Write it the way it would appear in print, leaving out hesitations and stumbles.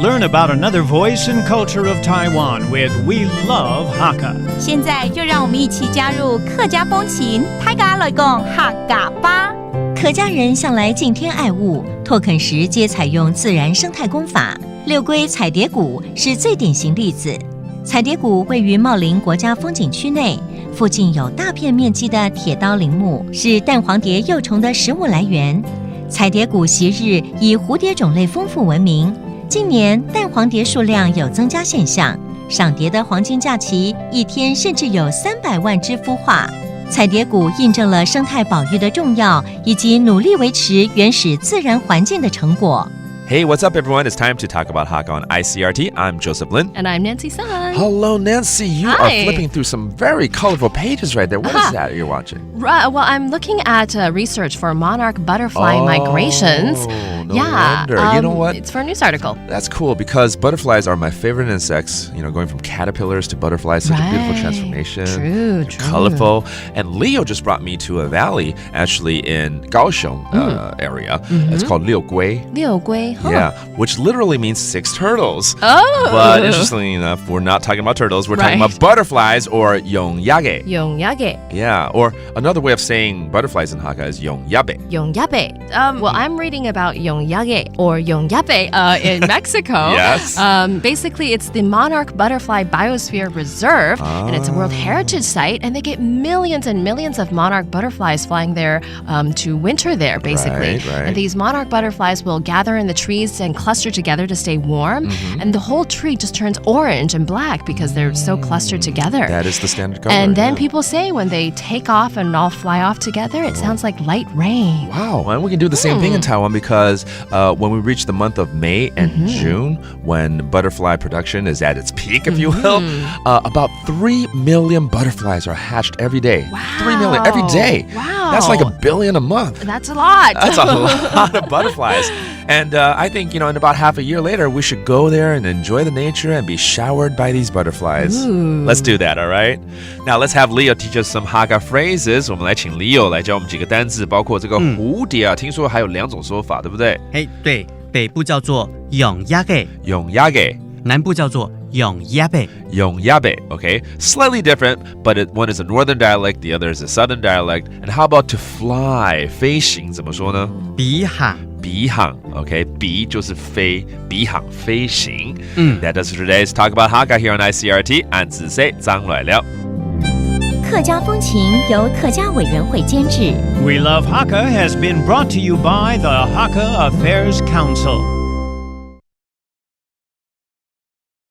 Learn about another voice and culture of Taiwan with We Love Hakka. 现在就让我们一起加入客家风情，大家来讲客家吧。客家人向来敬天爱物，拓垦时皆采用自然生态工法。六龟彩蝶谷是最典型例子。彩蝶谷位于茂林国家风景区内，附近有大片面积的铁刀林木，是蛋黄蝶幼虫的食物来源。彩蝶谷昔日以蝴蝶种类丰富闻名，近年蛋黄蝶数量有增加现象，赏蝶的黄金假期一天甚至有300万只孵化。彩蝶谷印证了生态保育的重要，以及努力维持原始自然环境的成果。Hey, what's up, everyone? It's time to talk about Hakka on Icrt. I'm Joseph Lin. And I'm Nancy Sun. Hello, Nancy. You Hi. are flipping through some very colorful pages right there. What is that you're watching? Right, well, I'm looking at research for monarch butterfly migrations. No wonder. You know what? It's for a news article. That's cool because butterflies are my favorite insects. You know, going from caterpillars to butterflies, such a beautiful transformation. True. Colorful. And Leo just brought me to a valley, actually in Kaohsiung area. It's called Liugui. Liugui. Yeah, which literally means 6 turtles. Oh. But interestingly enough, we're not talking about turtles. We're talking about butterflies or yongyage. Yongyage. Yeah, or another way of saying butterflies in Hakka is yongyabe. Yongyabe. Well, I'm reading about Yongyage or Yongyabe in Mexico. Yes. Basically, it's the Monarch Butterfly Biosphere Reserve, and it's a World Heritage Site, and they get millions and millions of monarch butterflies flying there to winter there, basically. Right. And these monarch butterflies will gather in the trees and cluster together to stay warm, and the whole tree just turns orange and black because they're so clustered together. That is the standard color. And then people say when they take off and all fly off together, it sounds like light rain. Wow, and we can do the same thing in Taiwan because when we reach the month of May and June, when butterfly production is at its peak, if you will, about 3 million butterflies are hatched every day. Wow. 3 million every day. Wow. That's like 1 billion a month. That's a lot. That's a lot of butterflies. And I think, in about half a year later, we should go there and enjoy the nature and be showered by these butterflies. Ooh. Let's do that, all right? Now, let's have Leo teach us some Hakka phrases. 我们来请 Leo 来教我们几个单字，包括这个蝴蝶啊，听说还有2种说法，对不对？对，北部叫做yongyage，南部叫做yonyabe。Yongyabe, okay? Slightly different, but one is a northern dialect, the other is a southern dialect. And how about to fly? 飞行怎么说呢？比航。比航 okay? 比就是飞，比航飞行。That does it for today's Talk About Hakka here on Icrt. 按字say张来了。客家风情由客家委员会监制。We Love Hakka has been brought to you by the Hakka Affairs Council.